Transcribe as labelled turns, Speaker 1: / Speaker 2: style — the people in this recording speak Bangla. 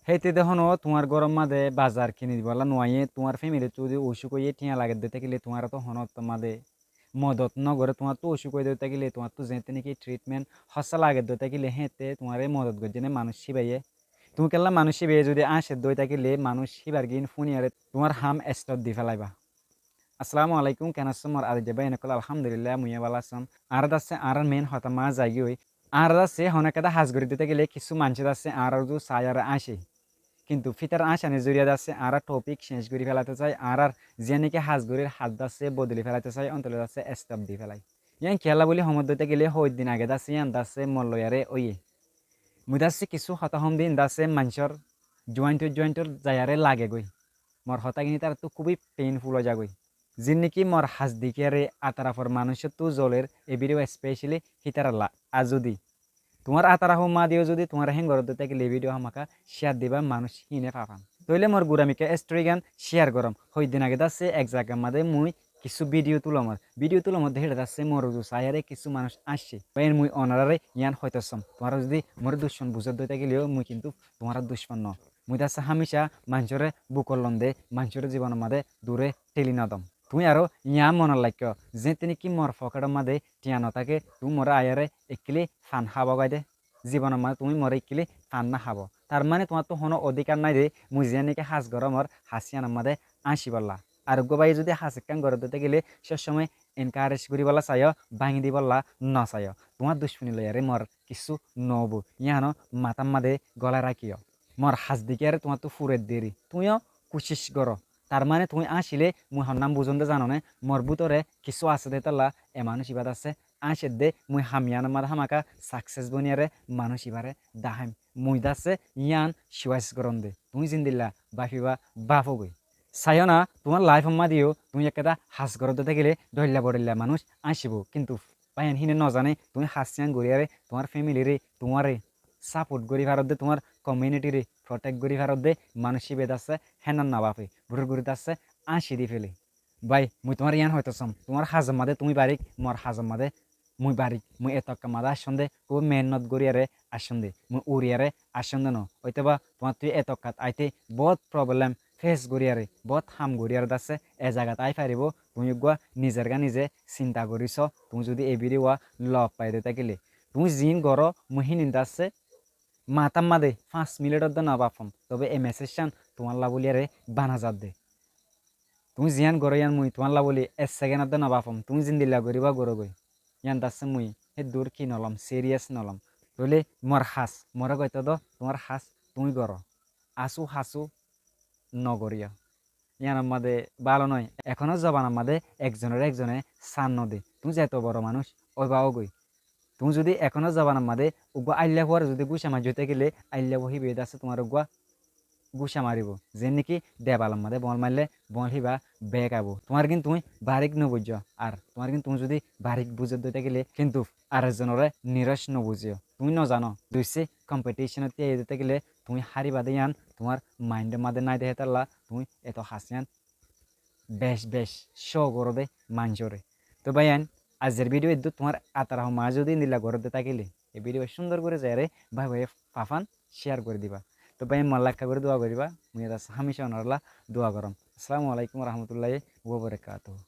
Speaker 1: হেতে দেখনো তোমার গরম মাদে বাজার কিনে দিবলা নোয়াইয়ে তোমার ফ্যামিলি যদি অসুখ হয়ে টিয়া লাগে দিতে গেলে তোমার তো হনত মাদে মদত নগরে তোমার তো অসুখ হয়ে দিতে গেলে তোমার তো যেতে নাকি ট্রিটমেন্ট হসা লাগে দিতে গেলে হেতে তোমার মদত করছে মানুষ শিবাইয়ে তুমি কেলা মানুষ শিবাইয়ে যদি আসে দই থাকিলে মানুষ শিবার গিন ফুনিয়ারে তোমার হাম স্টপ দি ফেলাইবা। আসসালামু আলাইকুম কেন আছো মোর আদি দেবা এনেকল আলহামদুলিল্লাহ মুইয়া ভালো আছাম। আর আছে আর মেন হতা মা যাই ওই আর আছে হনেকাদা হাজ করে দিতে গেলে কিছু মানুষ আছে আর সায়ার আসে কিন্তু ফিতার আসানি জড়িয়ে যাচ্ছে আর টপিক শেষ করে ফেলাতে চাই আর যে নাকি হাজগুড়ির হাত দাচ্ছে বদলে ফেলাতে চাই অন্তলে যাচ্ছে স্টপ দিয়ে ফেলাই ইয়ান খেলা বলে সময় দিতে গেলে হই দিন আগে দাচ্ছে ইয়ান দাচ্ছে মল্লয়ারে ওই মুই দাচ্ছে কিছু হতাহম দিন দাচ্ছে মানুষের জয়েন্টর যায়ারে লাগে গই মোর হতাগিনি তার তো খুবই পেইনফুল হয়ে যাগই যিনি নাকি মোর হাজ দিকে আতারাফর মানুষের তো জলের এ ভিডিও স্পেশালি হিতারাল্লা আর যদি তোমার আতারা মা দিও যদি তোমার হেঙ্গর দিতে গেলে ভিডিও আমাকে শেয়ার দিবা মানুষ হিনে পাবান তইলে মোর গুড়ামিকে স্টোরি গান শেয়ার করম হই দিন আগে দাচ্ছে এক জায়গার মাঝে মুই কিছু ভিডিও তুলো মধ্যে হেঁটে যাচ্ছে মোর সায়ারে কিছু মানুষ আসছে মুই অনারারে ইয়ান হইতেছম তোমার যদি মোর দুশ্মন বুঝত দিতে গেলেও মুই কিন্তু তোমার দুশ্মন ন মুই দাচ্ছে হামেশা মানুষরে বুকর লন্দে মানুষের জীবনের মাঝে দূরে ঠেলি না দম তুমি আরো ইয়া মনের লাগ্য যে তিনি কি মোর ফকেটের মাঝে টিয়া নথাকে তুমি মোর আয়ারে একিলি ফান খাব গাইদে জীবনের মাঝে তুমি মরে একিলি ফান না খাব তার মানে তোমার তো কোনো অধিকার নাই দে মুই যে নাকি হাঁস গরমর হাসিয়ানার মাঝে আসি বললা আর গোবাই যদি হাঁস কান গড়ে দিতে গেলে সে সময় এনকারেজ করি বলা চাইও ভাঙি দি বললা ন চাইও তোমার দুশ্মনী লয়ারে মর কিছু নবো ইয়ানো মাতার মাঝে গলা রাখিও মর হাঁস দিকে আর তোমার তো ফুরের দেরি তুমিও কুচিস করো তার মানে তুমি আসিলে মুই হর নাম বুঝতে জানো না মোর ভিতরে কিছু আছে দে তাল্লা এ মানুষ ইবাদ আছে আসে দে মুই হামিয়ান মার হামাকা সাকসেস বনিয়ারে মানুষ ইবারে দাহাম মুই দাসে ইয়ান শিওয়াইস করন দে তুমি জিন্দিল্লা বাফিবা বাফগই চাইও না তোমার লাইফ মা দিও তুমি একটা হাঁস ঘরত দিতে গেলে ধরলা বড়িল্লা মানুষ আসিব কিন্তু পাইন হিনে নজানে তুমি হাসিয়ান গড়িয়ারে তোমার ফ্যামিলিরে তোমারে সাপোর্ট করি ভারত দে তোমার কমিউনিটিরে প্রটেক্ট করি ভারত দে মানুষ বেদ আছে হেনার না বাপে ঘুরে ঘুরে আছে আসি দি ফেলে বাই মুই তোমার ইয়ান হইতেছম তোমার হাজম মাদে তুমি বারিক মোর হাজম মাদে মুই বারিক মুই এতকা মাদা আসন দে খুব মেহনত গড়িয়ারে আসন দে মুই উড়িয়ারে আসন দে ন হইতে বা তোমার তুই এতকাত আইতে বহুত প্রবলেম ফেস গড়িয়ারে বহুত হাম গড়িয়ার দাসে এ জায়গাত আই পারিব তুমি গুয়া নিজের গা নিজে চিন্তা করিছ তুমি যদি এই ভিডিও লভ পাই দিতে গেলে তুমি জিন গড় মুই হিনিন দাসে মাতাম মাদে 5 মিনিটের দে না বাপম তবে এই মেসেজটান তোমার লাবলিয়ারে বানা যাত দে তুমি জিয়ান গড় ইয়ান মুই তোমার লাবলি 1 সেকেন্ডের দে না বাপম তুমি জিন দিল্লা গরিবা গড় গই ইয়ান দাসে মুই হে দূর কি নলম সিরিয়াস নলম বলে মোর হাস মোরা কইতে দ তোমার হাস তুমি গড় আসু হাসু নগরিয়া ইয়ান আমাদের ভালো নয় এখনো জবান আমাদের একজনে সান নদে তুমি যে এত বড় মানুষ ওই বা গই তুমি যদি এখনো জবান আমাদের উগা আইল্লা হওয়ার যদি গুছা মাঝ হইতে গেলে আইল্লা বহি বেদ আছে তোমার উগা গুছা মারিব যে নাকি দেবাল আমাদের বল মারলে বল হিবা বেগ আবো তোমার কিন্তু তুমি বারিক নবুঝ আর তোমার কিন্তু তুমি যদি বারিক বুঝে দিতে গেলে কিন্তু আরেকজনের নিরস নবুঝিও তুমি ন জানো দুইসে কম্পিটিশনত দিতে গেলে তুমি হারিবা দিয়ান তোমার মাইন্ডের মাঝে নাই দেখে তাল্লা তুমি এত হাসিয়ান বেশ শো করো দে মাঞ্চরে তো ভাইয়ান আজের ভিডিও এদ্দু তোমার আতারা মা যদি নিলা ঘরতে থাকিলে এই ভিডিও সুন্দর করে যায় রে ভাই ভাই পাফান শেয়ার করে দিবা তো ভাই মাল্লাক্কা করে দোয়া করিবা মুই হামেশা ওনারলা দোয়া করম। আসসালামু আলাইকুম রহমতুল্লাহি ওয়া বারাকাতুহু।